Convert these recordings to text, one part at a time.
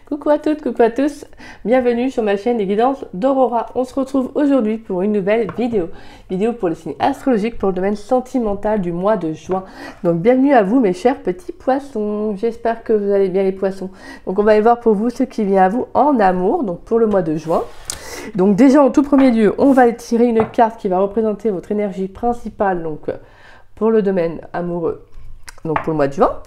Coucou à toutes, coucou à tous, bienvenue sur ma chaîne des guidances d'Aurora. On se retrouve aujourd'hui pour une nouvelle vidéo pour le signe astrologique pour le domaine sentimental du mois de juin. Donc bienvenue à vous mes chers petits poissons, j'espère que vous allez bien les poissons. Donc on va aller voir pour vous ce qui vient à vous en amour, donc pour le mois de juin. Donc déjà en tout premier lieu, on va tirer une carte qui va représenter votre énergie principale donc pour le domaine amoureux. Donc pour le mois de juin,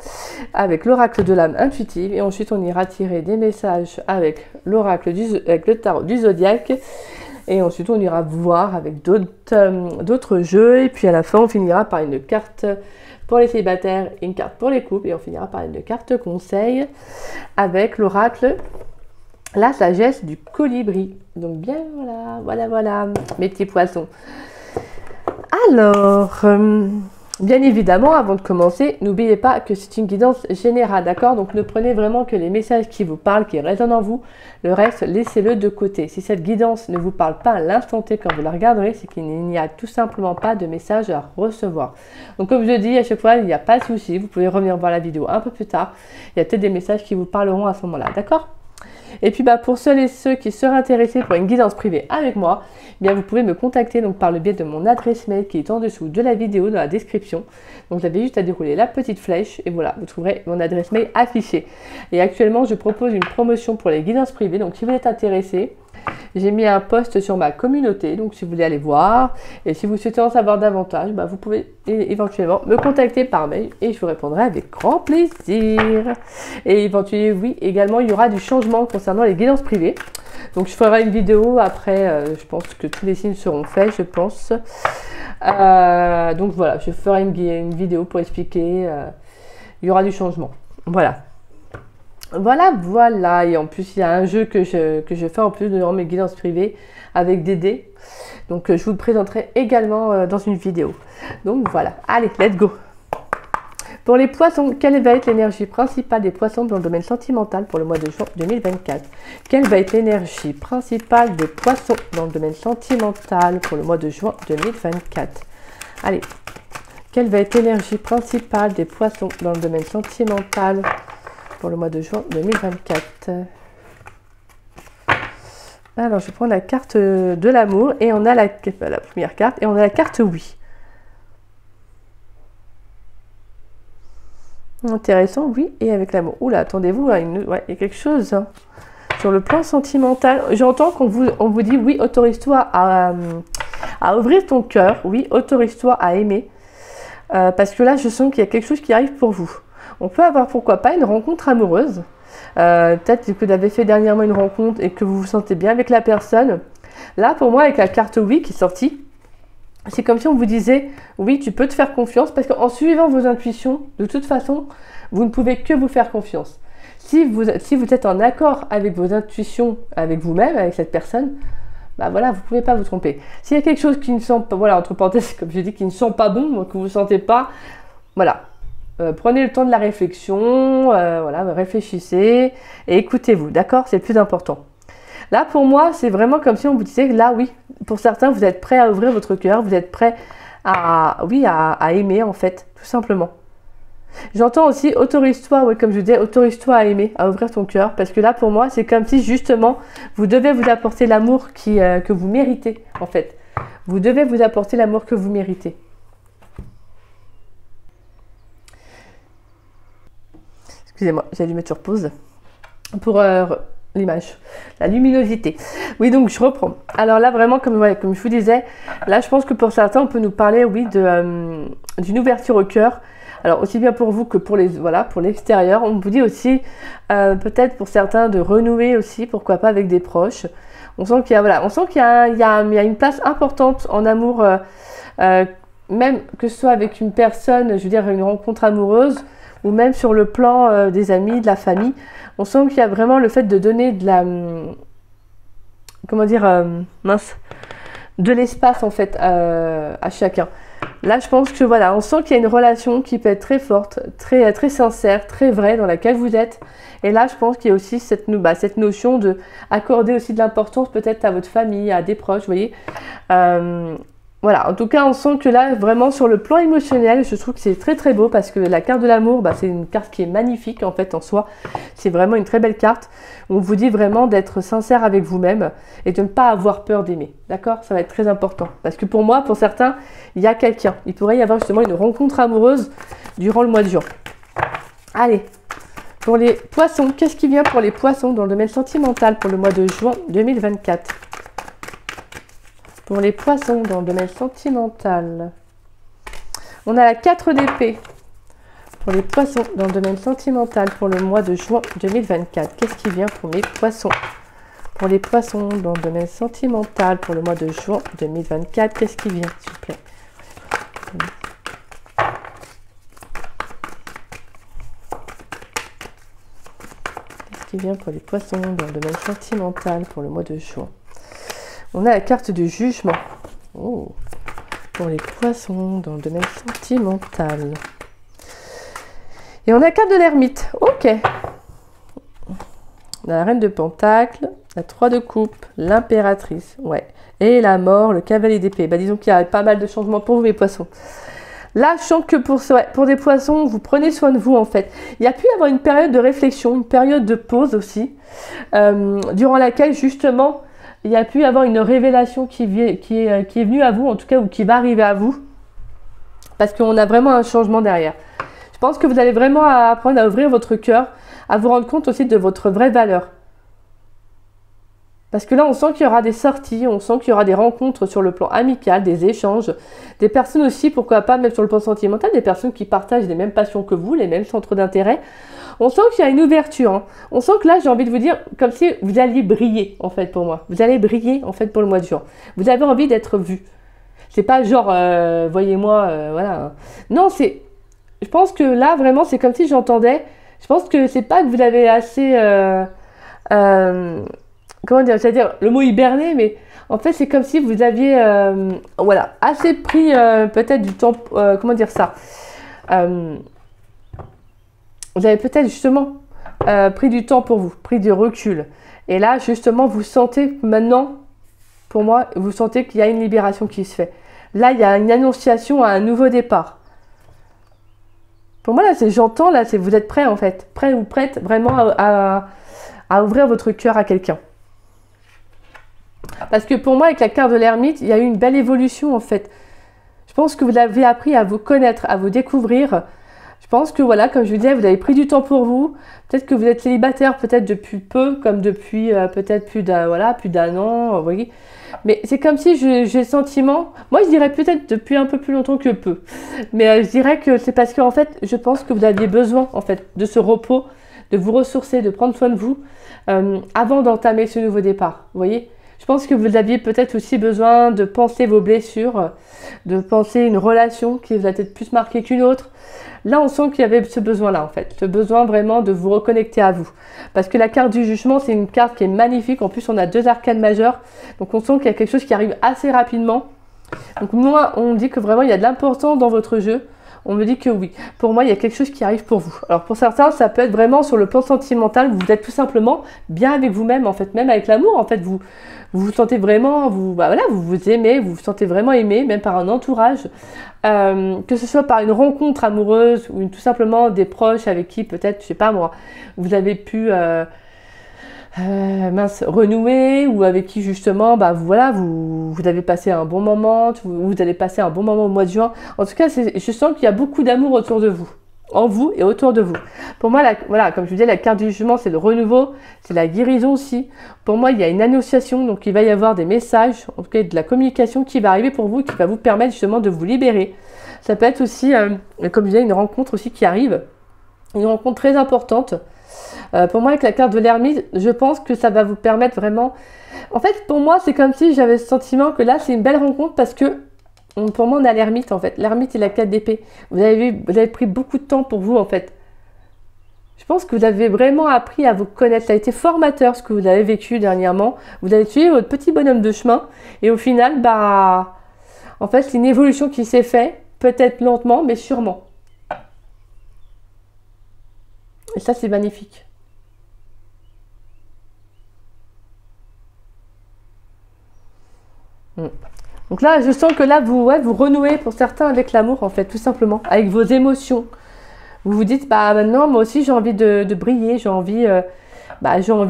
avec l'oracle de l'âme intuitive, et ensuite on ira tirer des messages avec l'oracle avec le tarot du zodiaque, et ensuite on ira voir avec d'autres jeux, et puis à la fin on finira par une carte pour les célibataires, une carte pour les couples, et on finira par une carte conseil avec l'oracle la sagesse du colibri. Donc bien voilà mes petits poissons. Alors bien évidemment, avant de commencer, n'oubliez pas que c'est une guidance générale, d'accord? Donc ne prenez vraiment que les messages qui vous parlent, qui résonnent en vous. Le reste, laissez-le de côté. Si cette guidance ne vous parle pas à l'instant T quand vous la regarderez, c'est qu'il n'y a tout simplement pas de message à recevoir. Donc comme je dis à chaque fois, il n'y a pas de souci. Vous pouvez revenir voir la vidéo un peu plus tard. Il y a peut-être des messages qui vous parleront à ce moment-là, d'accord? Et puis pour ceux et ceux qui seraient intéressés pour une guidance privée avec moi, bien vous pouvez me contacter donc par le biais de mon adresse mail qui est en dessous de la vidéo dans la description. Donc vous avez juste à dérouler la petite flèche et voilà, vous trouverez mon adresse mail affichée. Et actuellement, je propose une promotion pour les guidances privées. Donc si vous êtes intéressé, j'ai mis un post sur ma communauté, donc si vous voulez aller voir, et si vous souhaitez en savoir davantage, vous pouvez éventuellement me contacter par mail et je vous répondrai avec grand plaisir. Et éventuellement, oui, également, il y aura du changement concernant les guidances privées. Donc je ferai une vidéo après, je pense que tous les signes seront faits, je pense. Donc voilà, je ferai une vidéo pour expliquer, il y aura du changement. Voilà, et en plus il y a un jeu que je fais en plus dans mes guidances privées avec des dés. Donc je vous le présenterai également dans une vidéo. Donc voilà, allez, let's go. Pour les poissons, quelle va être l'énergie principale des poissons dans le domaine sentimental pour le mois de juin 2024? Quelle va être l'énergie principale des poissons dans le domaine sentimental pour le mois de juin 2024? Allez, quelle va être l'énergie principale des poissons dans le domaine sentimental pour le mois de juin 2024. Alors, je prends la carte de l'amour et on a la première carte et on a la carte oui. Intéressant, oui, et avec l'amour. Oula, attendez-vous, il y a quelque chose hein. Sur le plan sentimental. J'entends qu'on vous dit oui, autorise-toi à ouvrir ton cœur, oui, autorise-toi à aimer. Parce que là, je sens qu'il y a quelque chose qui arrive pour vous. On peut avoir, pourquoi pas, une rencontre amoureuse. Peut-être que vous avez fait dernièrement une rencontre et que vous vous sentez bien avec la personne. Là, pour moi, avec la carte oui qui est sortie, c'est comme si on vous disait, oui, tu peux te faire confiance parce qu'en suivant vos intuitions, de toute façon, vous ne pouvez que vous faire confiance. Si vous êtes en accord avec vos intuitions, avec vous-même, avec cette personne, voilà, vous ne pouvez pas vous tromper. S'il y a quelque chose qui ne sent pas, voilà, entre parenthèses, comme je dis, qui ne sent pas bon, que vous ne sentez pas, voilà. Prenez le temps de la réflexion, voilà, réfléchissez et écoutez-vous, d'accord? C'est le plus important. Là, pour moi, c'est vraiment comme si on vous disait, là, oui, pour certains, vous êtes prêts à ouvrir votre cœur, vous êtes prêts à aimer, en fait, tout simplement. J'entends aussi, autorise-toi, oui, comme je disais, autorise-toi à aimer, à ouvrir ton cœur, parce que là, pour moi, c'est comme si, justement, vous devez vous apporter l'amour que vous méritez, en fait. Vous devez vous apporter l'amour que vous méritez. Excusez-moi, j'ai dû mettre sur pause pour l'image, la luminosité. Oui, donc je reprends. Alors là, vraiment, comme je vous disais, là, je pense que pour certains, on peut nous parler, oui, d'une ouverture au cœur. Alors, aussi bien pour vous que pour l'extérieur. On vous dit aussi, peut-être pour certains, de renouer aussi, pourquoi pas, avec des proches. On sent qu'il y a une place importante en amour, même que ce soit avec une personne, je veux dire, une rencontre amoureuse, ou même sur le plan des amis, de la famille. On sent qu'il y a vraiment le fait de donner de la... comment dire de l'espace, en fait, à chacun. Là, je pense que, voilà, on sent qu'il y a une relation qui peut être très forte, très sincère, très vraie, dans laquelle vous êtes. Et là, je pense qu'il y a aussi cette notion de accorder aussi de l'importance peut-être à votre famille, à des proches, vous voyez. Voilà, en tout cas, on sent que là, vraiment, sur le plan émotionnel, je trouve que c'est très très beau parce que la carte de l'amour, bah, c'est une carte qui est magnifique en fait en soi. C'est vraiment une très belle carte. On vous dit vraiment d'être sincère avec vous-même et de ne pas avoir peur d'aimer. D'accord? Ça va être très important. Parce que pour moi, pour certains, il y a quelqu'un. Il pourrait y avoir justement une rencontre amoureuse durant le mois de juin. Allez, pour les poissons, qu'est-ce qui vient pour les poissons dans le domaine sentimental pour le mois de juin 2024? Pour les poissons dans le domaine sentimental, on a la 4 d'épée. Pour les poissons dans le domaine sentimental pour le mois de juin 2024, qu'est-ce qui vient pour mes poissons? Pour les poissons dans le domaine sentimental pour le mois de juin 2024, qu'est-ce qui vient, s'il vous plaît? Qu'est-ce qui vient pour les poissons dans le domaine sentimental pour le mois de juin? On a la carte du jugement. Oh. Pour les poissons dans le domaine sentimental. Et on a la carte de l'ermite. Ok. On a la reine de pentacle, la 3 de coupe, l'impératrice. Ouais. Et la mort, le cavalier d'épée. Bah, disons qu'il y a pas mal de changements pour vous, les poissons. Là, je sens que pour des poissons, vous prenez soin de vous, en fait. Il y a pu y avoir une période de réflexion, une période de pause aussi, durant laquelle, justement, il y a pu y avoir une révélation qui est venue à vous, en tout cas, ou qui va arriver à vous, parce qu'on a vraiment un changement derrière. Je pense que vous allez vraiment apprendre à ouvrir votre cœur, à vous rendre compte aussi de votre vraie valeur. Parce que là, on sent qu'il y aura des sorties, on sent qu'il y aura des rencontres sur le plan amical, des échanges, des personnes aussi, pourquoi pas, même sur le plan sentimental, des personnes qui partagent les mêmes passions que vous, les mêmes centres d'intérêt. On sent qu'il y a une ouverture. Hein. On sent que là, j'ai envie de vous dire, comme si vous alliez briller, en fait, pour moi. Vous allez briller, en fait, pour le mois de juin. Vous avez envie d'être vu. C'est pas genre, voyez-moi, voilà. Non, c'est... Je pense que là, vraiment, c'est comme si j'entendais... Je pense que c'est pas que vous avez assez... comment dire, c'est-à-dire le mot hiberner, mais en fait c'est comme si vous aviez voilà, assez pris peut-être du temps, comment dire ça, vous avez peut-être justement pris du temps pour vous, pris du recul, et là justement vous sentez maintenant, pour moi, vous sentez qu'il y a une libération qui se fait. Là il y a une annonciation à un nouveau départ. Pour moi là, j'entends, là, vous êtes prêt en fait, prêt ou prête vraiment à ouvrir votre cœur à quelqu'un. Parce que pour moi, avec la carte de l'ermite, il y a eu une belle évolution en fait. Je pense que vous avez appris à vous connaître, à vous découvrir. Je pense que voilà, comme je vous disais, vous avez pris du temps pour vous. Peut-être que vous êtes célibataire, peut-être depuis peu, comme depuis peut-être plus d'un an, vous voyez. Mais c'est comme si j'ai le sentiment, moi je dirais peut-être depuis un peu plus longtemps que peu. Mais je dirais que c'est parce qu'en fait, je pense que vous aviez besoin en fait de ce repos, de vous ressourcer, de prendre soin de vous avant d'entamer ce nouveau départ, vous voyez. Je pense que vous aviez peut-être aussi besoin de penser vos blessures, de penser une relation qui vous a peut-être plus marqué qu'une autre. Là, on sent qu'il y avait ce besoin-là, en fait. Ce besoin vraiment de vous reconnecter à vous. Parce que la carte du jugement, c'est une carte qui est magnifique. En plus, on a 2 arcanes majeures. Donc, on sent qu'il y a quelque chose qui arrive assez rapidement. Donc, moi, on me dit que vraiment, il y a de l'importance dans votre jeu. On me dit que oui. Pour moi, il y a quelque chose qui arrive pour vous. Alors, pour certains, ça peut être vraiment sur le plan sentimental. Vous êtes tout simplement bien avec vous-même, en fait. Même avec l'amour, en fait. Vous vous sentez vraiment, vous vous aimez, vous vous sentez vraiment aimé, même par un entourage. Que ce soit par une rencontre amoureuse ou tout simplement des proches avec qui peut-être, je sais pas moi, vous avez pu renouer, ou avec qui justement, vous avez passé un bon moment, vous allez passer un bon moment au mois de juin. En tout cas, je sens qu'il y a beaucoup d'amour autour de vous, en vous et autour de vous. Pour moi, voilà, comme je vous disais, la carte du jugement, c'est le renouveau, c'est la guérison aussi. Pour moi, il y a une annonciation, donc il va y avoir des messages, en tout cas de la communication qui va arriver pour vous, qui va vous permettre justement de vous libérer. Ça peut être aussi, comme je disais, une rencontre aussi qui arrive, une rencontre très importante. Pour moi, avec la carte de l'ermite, je pense que ça va vous permettre vraiment... En fait, pour moi, c'est comme si j'avais le sentiment que là, c'est une belle rencontre parce que pour moi, on a l'ermite en fait. L'ermite et la 4 d'épée. Vous avez pris beaucoup de temps pour vous en fait. Je pense que vous avez vraiment appris à vous connaître. Ça a été formateur ce que vous avez vécu dernièrement. Vous avez suivi votre petit bonhomme de chemin. Et au final, en fait, c'est une évolution qui s'est faite. Peut-être lentement, mais sûrement. Et ça, c'est magnifique. Donc là, je sens que là, vous, ouais, vous renouez pour certains avec l'amour, en fait, tout simplement, avec vos émotions. Vous vous dites, bah maintenant, moi aussi, j'ai envie de briller, j'ai envie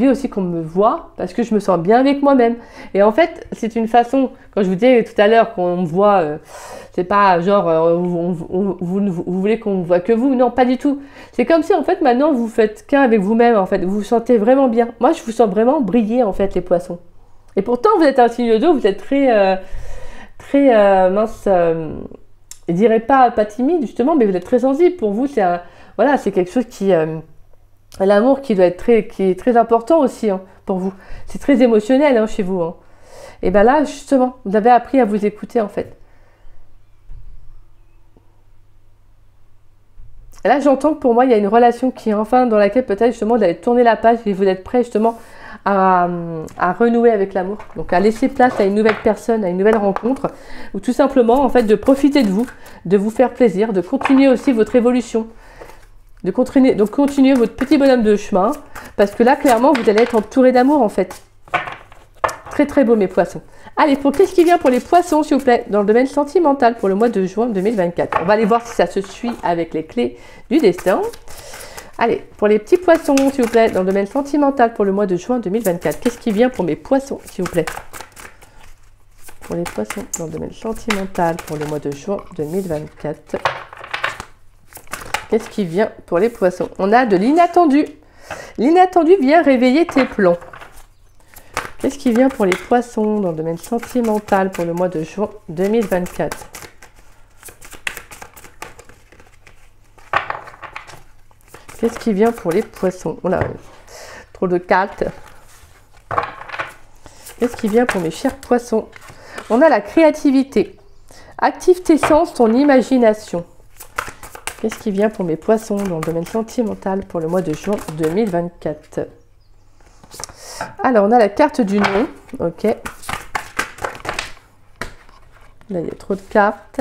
aussi qu'on me voit, parce que je me sens bien avec moi-même. Et en fait, c'est une façon, quand je vous disais tout à l'heure qu'on me voit, c'est pas genre, vous voulez qu'on ne voit que vous, non, pas du tout. C'est comme si, en fait, maintenant, vous faites qu'un avec vous-même, en fait, vous vous sentez vraiment bien. Moi, je vous sens vraiment briller, en fait, les poissons. Et pourtant, vous êtes un signe d'eau, vous êtes mince, je dirais pas timide justement, mais vous êtes très sensible. Pour vous, voilà, c'est quelque chose qui, l'amour qui est très important aussi hein, pour vous. C'est très émotionnel hein, chez vous. Hein. Et bien là, justement, vous avez appris à vous écouter en fait. Et là, j'entends que pour moi, il y a une relation qui est enfin dans laquelle peut-être justement vous allez tourner la page et vous êtes prêt justement à renouer avec l'amour, donc à laisser place à une nouvelle personne, à une nouvelle rencontre, ou tout simplement en fait de profiter de vous faire plaisir, de continuer aussi votre évolution, de continuer votre petit bonhomme de chemin, parce que là clairement vous allez être entouré d'amour en fait. Très très beau mes poissons. Allez, qu'est-ce qui vient pour les poissons s'il vous plaît, dans le domaine sentimental pour le mois de juin 2024. On va aller voir si ça se suit avec les clés du destin. Allez, pour les petits poissons, s'il vous plaît, dans le domaine sentimental pour le mois de juin 2024. Qu'est-ce qui vient pour mes poissons, s'il vous plaît? Pour les poissons, dans le domaine sentimental pour le mois de juin 2024. Qu'est-ce qui vient pour les poissons? On a de l'inattendu. L'inattendu vient réveiller tes plans. Qu'est-ce qui vient pour les poissons dans le domaine sentimental pour le mois de juin 2024? Qu'est-ce qui vient pour les poissons? On a trop de cartes. Qu'est-ce qui vient pour mes chers poissons? On a la créativité. Active tes sens, ton imagination. Qu'est-ce qui vient pour mes poissons dans le domaine sentimental pour le mois de juin 2024? Alors, on a la carte du nom. Ok. Là, il y a trop de cartes.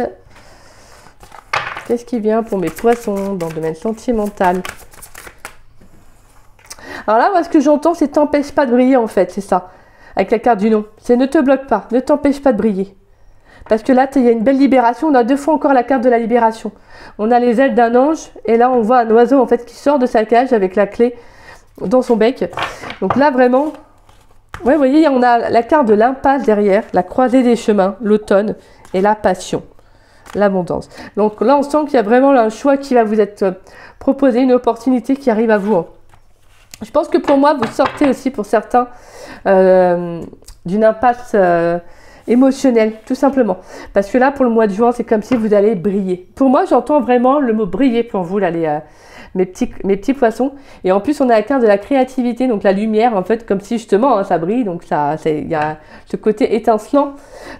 Qu'est-ce qui vient pour mes poissons dans le domaine sentimental? Alors là, moi, ce que j'entends, c'est t'empêche pas de briller, en fait, c'est ça. Avec la carte du nom. C'est ne te bloque pas, ne t'empêche pas de briller. Parce que là, il y a une belle libération. On a deux fois encore la carte de la libération. On a les ailes d'un ange. Et là, on voit un oiseau, en fait, qui sort de sa cage avec la clé dans son bec. Donc là, vraiment... Ouais, vous voyez, on a la carte de l'impasse derrière, la croisée des chemins, l'automne et la passion. L'abondance. Donc là, on sent qu'il y a vraiment un choix qui va vous être proposé, une opportunité qui arrive à vous. Hein. Je pense que pour moi, vous sortez aussi pour certains d'une impasse émotionnelle, tout simplement. Parce que là, pour le mois de juin, c'est comme si vous allez briller. Pour moi, j'entends vraiment le mot briller pour vous, là, mes petits poissons. Et en plus, on a la carte de la créativité, donc la lumière, en fait, comme si justement, hein, ça brille. Donc, il y a ce côté étincelant.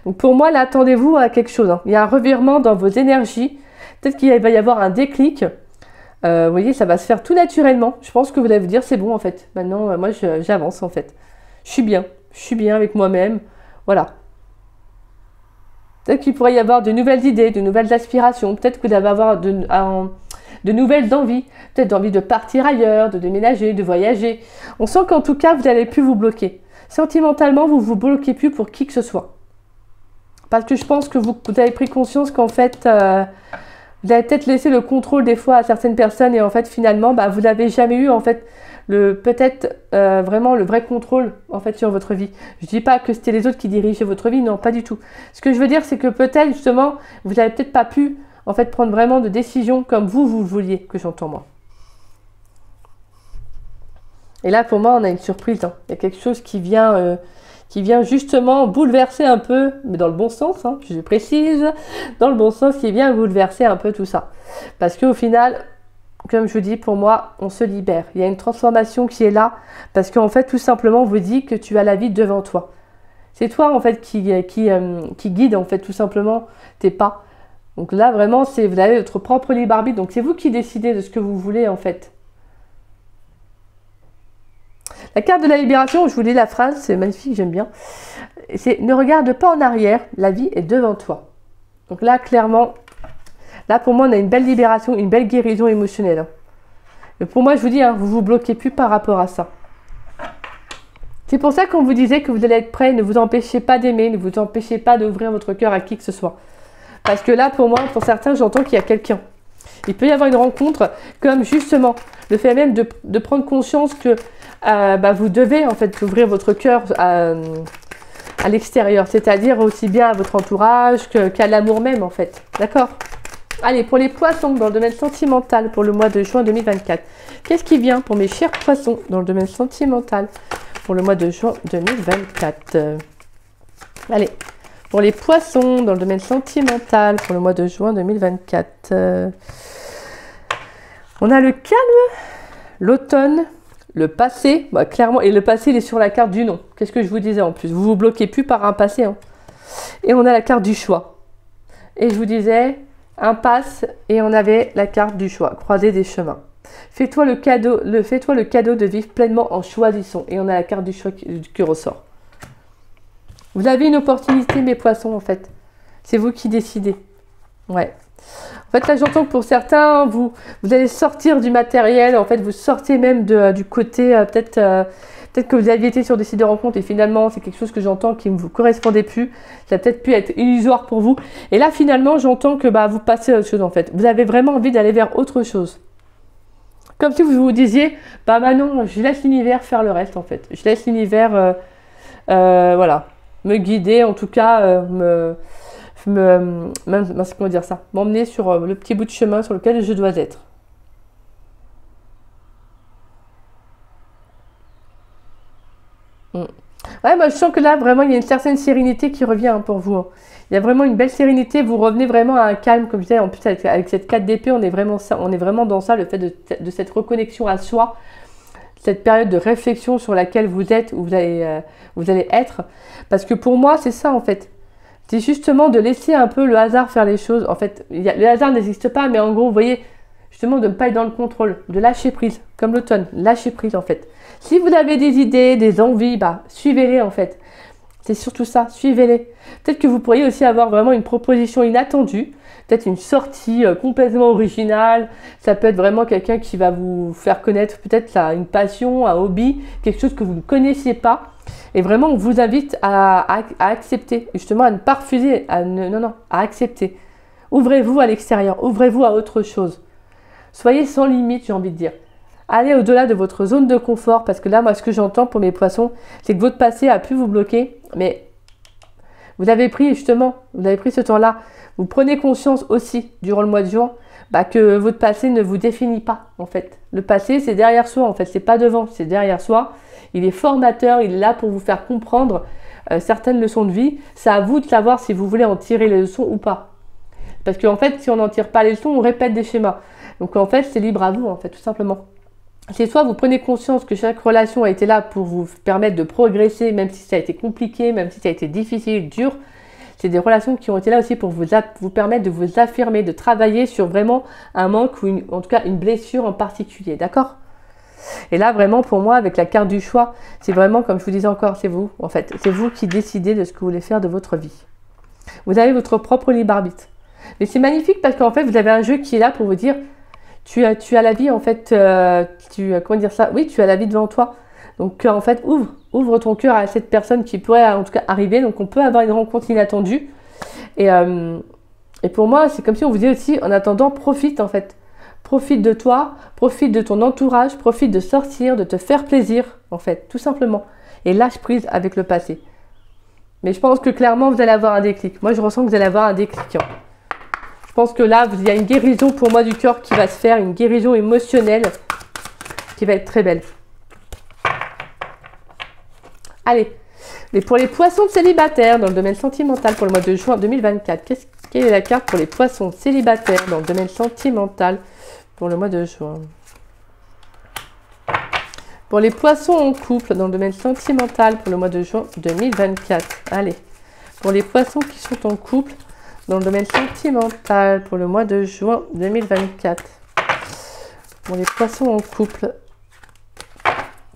Donc, pour moi, là, attendez-vous à quelque chose. Hein. Il y a un revirement dans vos énergies. Peut-être qu'il va y avoir un déclic. Vous voyez, ça va se faire tout naturellement. Je pense que vous allez vous dire, c'est bon, en fait. Maintenant, moi, j'avance, en fait. Je suis bien avec moi-même. Voilà. Peut-être qu'il pourrait y avoir de nouvelles idées, de nouvelles aspirations. Peut-être que vous allez avoir de nouvelles envies. Peut-être d'envie de partir ailleurs, de déménager, de voyager. On sent qu'en tout cas, vous n'allez plus vous bloquer. Sentimentalement, vous ne vous bloquez plus pour qui que ce soit. Parce que je pense que vous avez pris conscience qu'en fait... vous avez peut-être laissé le contrôle des fois à certaines personnes et en fait finalement vous n'avez jamais eu en fait vraiment le vrai contrôle en fait sur votre vie. Je dis pas que c'était les autres qui dirigeaient votre vie, non pas du tout. Ce que je veux dire c'est que peut-être justement vous n'avez peut-être pas pu en fait prendre vraiment de décisions comme vous le vouliez, que j'entends moi. Et là pour moi on a une surprise, hein. Il y a quelque chose qui vient justement bouleverser un peu, mais dans le bon sens, hein, je précise, dans le bon sens, qui vient bouleverser un peu tout ça. Parce qu'au final, comme je vous dis, pour moi, on se libère. Il y a une transformation qui est là, parce qu'en fait, tout simplement, on vous dit que tu as la vie devant toi. C'est toi, en fait, qui guide, en fait, tout simplement, tes pas. Donc là, vraiment, vous avez votre propre libre arbitre, donc c'est vous qui décidez de ce que vous voulez, en fait. La carte de la libération, je vous lis la phrase, c'est magnifique, j'aime bien. C'est « Ne regarde pas en arrière, la vie est devant toi ». Donc là, clairement, là pour moi, on a une belle libération, une belle guérison émotionnelle. Et pour moi, je vous dis, hein, vous ne vous bloquez plus par rapport à ça. C'est pour ça qu'on vous disait que vous allez être prêt, ne vous empêchez pas d'aimer, ne vous empêchez pas d'ouvrir votre cœur à qui que ce soit. Parce que là, pour moi, pour certains, j'entends qu'il y a quelqu'un. Il peut y avoir une rencontre, comme justement, le fait même de prendre conscience que vous devez en fait ouvrir votre cœur à l'extérieur, c'est-à-dire aussi bien à votre entourage qu'à l'amour même en fait. D'accord? Allez, pour les poissons dans le domaine sentimental pour le mois de juin 2024. Qu'est-ce qui vient pour mes chers poissons dans le domaine sentimental pour le mois de juin 2024? Allez, pour les poissons dans le domaine sentimental pour le mois de juin 2024. On a le calme, l'automne, le passé. Bah, clairement, et le passé, il est sur la carte du non. Qu'est-ce que je vous disais en plus? Vous vous bloquez plus par un passé. Hein. Et on a la carte du choix. Et je vous disais, impasse, et on avait la carte du choix, croisée des chemins. Fais-toi le cadeau de vivre pleinement en choisissant. Et on a la carte du choix qui ressort. Vous avez une opportunité, mes poissons, en fait. C'est vous qui décidez. Ouais. En fait, là, j'entends que pour certains, vous allez sortir du matériel. En fait, vous sortez même du côté, peut-être que vous aviez été sur des sites de rencontres et finalement, c'est quelque chose que j'entends qui ne vous correspondait plus. Ça a peut-être pu être illusoire pour vous. Et là, finalement, j'entends que vous passez à autre chose, en fait. Vous avez vraiment envie d'aller vers autre chose. Comme si vous vous disiez, non, je laisse l'univers faire le reste, en fait. Je laisse l'univers, voilà, me guider, en tout cas, comment dire ça, m'emmener sur le petit bout de chemin sur lequel je dois être. Ouais, moi je sens que là vraiment il y a une certaine sérénité qui revient pour vous. Hein. Il y a vraiment une belle sérénité, vous revenez vraiment à un calme, comme je disais, en plus avec cette 4 d'épée, on est vraiment dans ça, le fait de cette reconnexion à soi, cette période de réflexion sur laquelle vous êtes, où vous allez être. Parce que pour moi, c'est ça en fait. C'est justement de laisser un peu le hasard faire les choses. En fait, le hasard n'existe pas, mais en gros, vous voyez, justement de ne pas être dans le contrôle, de lâcher prise, comme l'automne, lâcher prise en fait. Si vous avez des idées, des envies, suivez-les en fait. C'est surtout ça, suivez-les. Peut-être que vous pourriez aussi avoir vraiment une proposition inattendue, peut-être une sortie complètement originale. Ça peut être vraiment quelqu'un qui va vous faire connaître peut-être une passion, un hobby, quelque chose que vous ne connaissiez pas. Et vraiment, on vous invite à accepter, justement à ne pas refuser, à accepter. Ouvrez-vous à l'extérieur, ouvrez-vous à autre chose. Soyez sans limite, j'ai envie de dire. Allez au-delà de votre zone de confort, parce que là, moi, ce que j'entends pour mes poissons, c'est que votre passé a pu vous bloquer, mais vous avez pris ce temps-là. Vous prenez conscience aussi, durant le mois de juin, que votre passé ne vous définit pas, en fait. Le passé, c'est derrière soi, en fait. C'est pas devant, c'est derrière soi. Il est formateur, il est là pour vous faire comprendre certaines leçons de vie. C'est à vous de savoir si vous voulez en tirer les leçons ou pas. Parce qu'en fait, si on n'en tire pas les leçons, on répète des schémas. Donc en fait, c'est libre à vous, en fait, tout simplement. C'est soit vous prenez conscience que chaque relation a été là pour vous permettre de progresser, même si ça a été compliqué, même si ça a été difficile, dur. C'est des relations qui ont été là aussi pour vous permettre de vous affirmer, de travailler sur vraiment un manque ou en tout cas une blessure en particulier, d'accord? Et là, vraiment, pour moi, avec la carte du choix, c'est vraiment, comme je vous disais encore, c'est vous, en fait. C'est vous qui décidez de ce que vous voulez faire de votre vie. Vous avez votre propre libre arbitre. Mais c'est magnifique parce qu'en fait, vous avez un jeu qui est là pour vous dire, tu as la vie, en fait, comment dire ça? Oui, tu as la vie devant toi. Donc, en fait, ouvre ton cœur à cette personne qui pourrait, en tout cas, arriver. Donc, on peut avoir une rencontre inattendue. Et pour moi, c'est comme si on vous disait aussi, en attendant, profite, en fait. Profite de toi, profite de ton entourage, profite de sortir, de te faire plaisir, en fait, tout simplement. Et lâche prise avec le passé. Mais je pense que clairement, vous allez avoir un déclic. Moi, je ressens que vous allez avoir un déclic. Hein. Je pense que là, il y a une guérison pour moi du cœur qui va se faire, une guérison émotionnelle qui va être très belle. Allez, et pour les poissons célibataires dans le domaine sentimental pour le mois de juin 2024, quelle est la carte pour les poissons célibataires dans le domaine sentimental pour le mois de juin? Pour les poissons en couple dans le domaine sentimental pour le mois de juin 2024. Allez, pour les poissons qui sont en couple dans le domaine sentimental pour le mois de juin 2024. Pour les poissons en couple.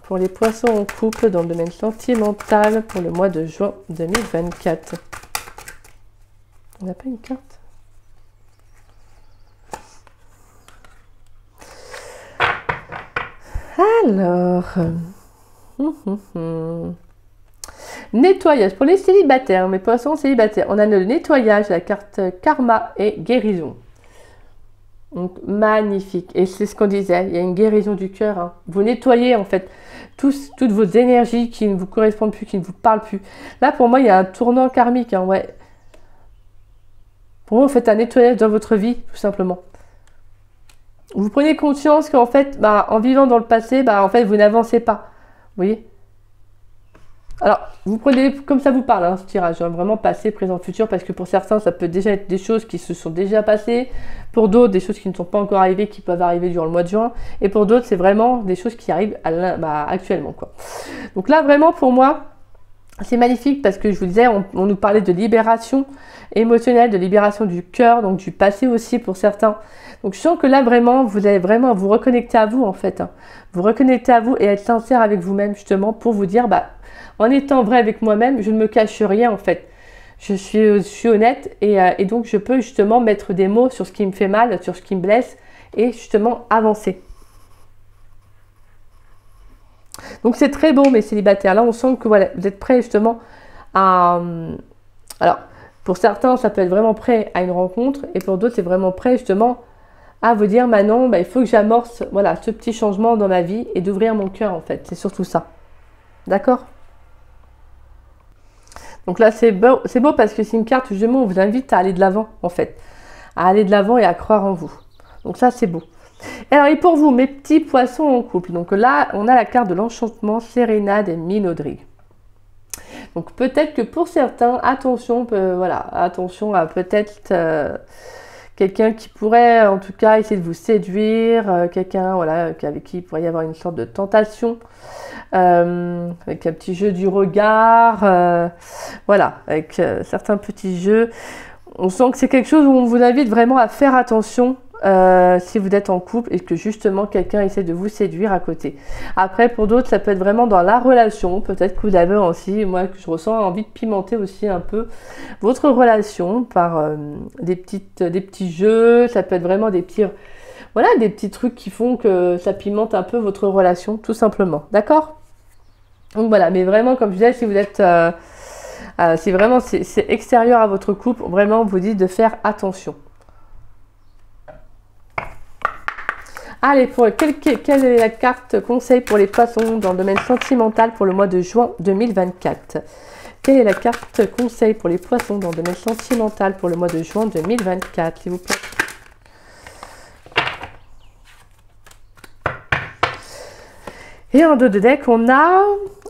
Pour les poissons en couple dans le domaine sentimental pour le mois de juin 2024. On n'a pas une carte? Alors, Nettoyage pour les célibataires, mes poissons célibataires. On a le nettoyage, la carte karma et guérison. Donc, magnifique. Et c'est ce qu'on disait, il y a une guérison du cœur. Hein. Vous nettoyez en fait toutes vos énergies qui ne vous correspondent plus, qui ne vous parlent plus. Là, pour moi, il y a un tournant karmique. Hein, ouais. Pour moi, vous faites un nettoyage dans votre vie, tout simplement. Vous prenez conscience qu'en fait, en vivant dans le passé, en fait, vous n'avancez pas. Vous voyez? Alors, vous prenez comme ça vous parle, hein, ce tirage, hein, vraiment passé, présent, futur, parce que pour certains, ça peut déjà être des choses qui se sont déjà passées, pour d'autres, des choses qui ne sont pas encore arrivées, qui peuvent arriver durant le mois de juin, et pour d'autres, c'est vraiment des choses qui arrivent actuellement, quoi. Donc là, vraiment, pour moi, c'est magnifique parce que je vous disais, on nous parlait de libération émotionnelle, de libération du cœur, donc du passé aussi pour certains. Donc je sens que là, vraiment, vous allez vraiment vous reconnecter à vous, en fait. Hein. Vous reconnecter à vous et être sincère avec vous-même, justement, pour vous dire, en étant vrai avec moi-même, je ne me cache rien en fait. Je suis honnête et donc je peux justement mettre des mots sur ce qui me fait mal, sur ce qui me blesse et justement avancer. Donc c'est très beau mes célibataires. Là on sent que voilà, vous êtes prêts justement à... Alors pour certains ça peut être vraiment prêt à une rencontre et pour d'autres c'est vraiment prêt justement à vous dire maintenant il faut que j'amorce voilà, ce petit changement dans ma vie et d'ouvrir mon cœur en fait. C'est surtout ça. D'accord ? Donc là, c'est beau parce que c'est une carte Gémeaux, on vous invite à aller de l'avant, en fait. À aller de l'avant et à croire en vous. Donc ça, c'est beau. Alors, et pour vous, mes petits poissons en couple. Donc là, on a la carte de l'enchantement, Sérénade et Minauderie. Donc peut-être que pour certains, attention, attention à peut-être quelqu'un qui pourrait, en tout cas, essayer de vous séduire. Quelqu'un, avec qui il pourrait y avoir une sorte de tentation. Avec un petit jeu du regard, avec certains petits jeux. On sent que c'est quelque chose où on vous invite vraiment à faire attention si vous êtes en couple et que justement quelqu'un essaie de vous séduire à côté. Après, pour d'autres, ça peut être vraiment dans la relation. Peut-être que vous avez aussi, moi, que je ressens envie de pimenter aussi un peu votre relation par des petits jeux. Ça peut être vraiment des petits trucs qui font que ça pimente un peu votre relation, tout simplement. D'accord ? Donc voilà, mais vraiment, comme je disais, si vous êtes... si vraiment c'est extérieur à votre couple, vraiment, on vous dit de faire attention. Allez, quelle est la carte conseil pour les poissons dans le domaine sentimental pour le mois de juin 2024 ? Quelle est la carte conseil pour les poissons dans le domaine sentimental pour le mois de juin 2024, s'il vous plaît ? Et en dos de deck, on a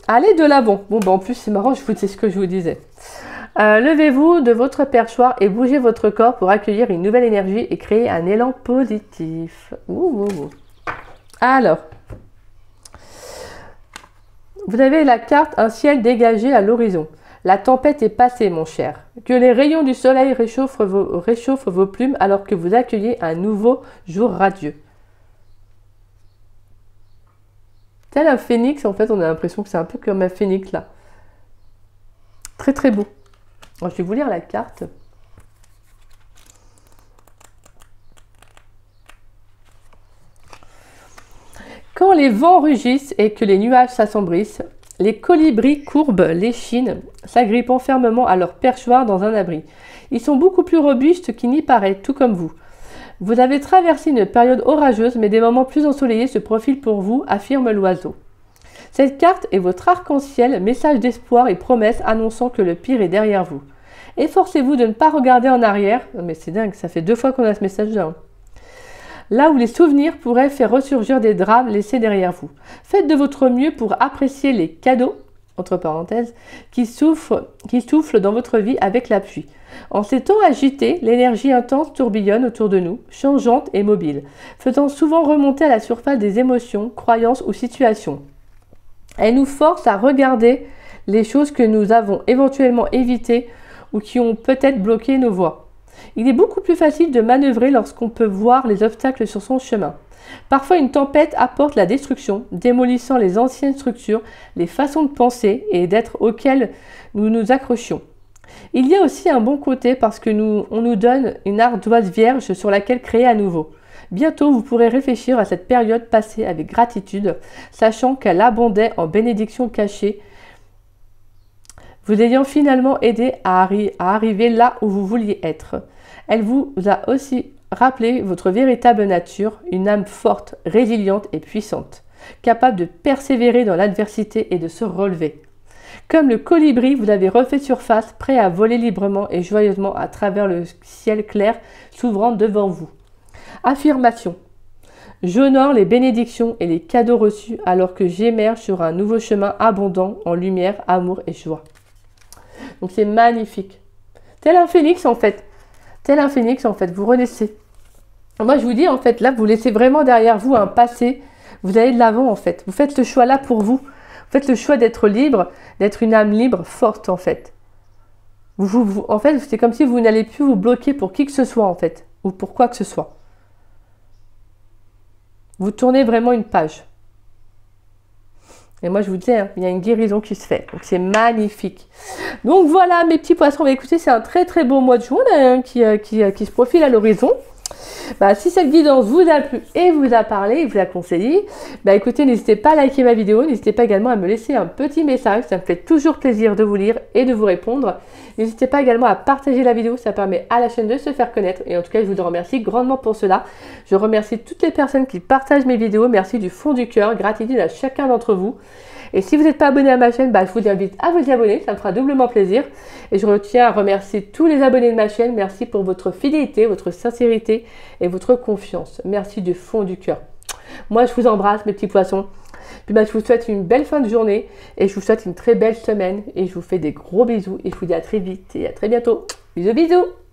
aller de l'avant. Bon, en plus, c'est marrant, c'est ce que je vous disais. Levez-vous de votre perchoir et bougez votre corps pour accueillir une nouvelle énergie et créer un élan positif. Alors, vous avez la carte un ciel dégagé à l'horizon. La tempête est passée, mon cher. Que les rayons du soleil réchauffent vos plumes alors que vous accueillez un nouveau jour radieux. Tel un phénix, en fait, on a l'impression que c'est un peu comme un phénix, là. Très, très beau. Alors, je vais vous lire la carte. Quand les vents rugissent et que les nuages s'assombrissent, les colibris courbent l'échine, s'agrippant fermement à leur perchoir dans un abri. Ils sont beaucoup plus robustes qu'il n'y paraît, tout comme vous. Vous avez traversé une période orageuse, mais des moments plus ensoleillés se profilent pour vous, affirme l'oiseau. Cette carte est votre arc-en-ciel, message d'espoir et promesse annonçant que le pire est derrière vous. Efforcez-vous de ne pas regarder en arrière. Mais c'est dingue, ça fait 2 fois qu'on a ce message-là. Là où les souvenirs pourraient faire ressurgir des drames laissés derrière vous. Faites de votre mieux pour apprécier les cadeaux, entre parenthèses, qui soufflent dans votre vie avec la pluie. En ces temps agités, l'énergie intense tourbillonne autour de nous, changeante et mobile, faisant souvent remonter à la surface des émotions, croyances ou situations. Elle nous force à regarder les choses que nous avons éventuellement évitées ou qui ont peut-être bloqué nos voies. Il est beaucoup plus facile de manœuvrer lorsqu'on peut voir les obstacles sur son chemin. Parfois, une tempête apporte la destruction, démolissant les anciennes structures, les façons de penser et d'être auxquelles nous nous accrochions. Il y a aussi un bon côté parce que on nous donne une ardoise vierge sur laquelle créer à nouveau. Bientôt, vous pourrez réfléchir à cette période passée avec gratitude, sachant qu'elle abondait en bénédictions cachées. vous ayant finalement aidé à arriver là où vous vouliez être. Elle vous a aussi rappelé votre véritable nature, une âme forte, résiliente et puissante, capable de persévérer dans l'adversité et de se relever. Comme le colibri, vous avez refait surface, prêt à voler librement et joyeusement à travers le ciel clair s'ouvrant devant vous. Affirmation. J'honore les bénédictions et les cadeaux reçus alors que j'émerge sur un nouveau chemin abondant en lumière, amour et joie. Donc c'est magnifique. Tel un phénix en fait. Tel un phénix en fait, vous renaissez. Moi je vous dis en fait, là vous laissez vraiment derrière vous un passé. Vous allez de l'avant en fait. Vous faites le choix là pour vous. Vous faites le choix d'être libre, d'être une âme libre, forte en fait. En fait, c'est comme si vous n'allez plus vous bloquer pour qui que ce soit en fait. Ou pour quoi que ce soit. Vous tournez vraiment une page. Et moi, je vous dis, hein, il y a une guérison qui se fait. Donc, c'est magnifique. Donc, voilà, mes petits poissons. Bah, écoutez, c'est un très, très beau mois de juin là, qui se profile à l'horizon. Bah, si cette guidance vous a plu et vous a parlé et vous a conseillé, bah, écoutez, n'hésitez pas à liker ma vidéo. N'hésitez pas également à me laisser un petit message. Ça me fait toujours plaisir de vous lire et de vous répondre. N'hésitez pas également à partager la vidéo. Ça permet à la chaîne de se faire connaître. Et en tout cas, je vous remercie grandement pour cela. Je remercie toutes les personnes qui partagent mes vidéos. Merci du fond du cœur. Gratitude à chacun d'entre vous. Et si vous n'êtes pas abonné à ma chaîne, bah, je vous invite à vous y abonner, ça me fera doublement plaisir. Et je retiens à remercier tous les abonnés de ma chaîne. Merci pour votre fidélité, votre sincérité et votre confiance. Merci du fond du cœur. Moi, je vous embrasse, mes petits poissons. Puis bah, je vous souhaite une belle fin de journée et je vous souhaite une très belle semaine. Et je vous fais des gros bisous et je vous dis à très vite et à très bientôt. Bisous, bisous!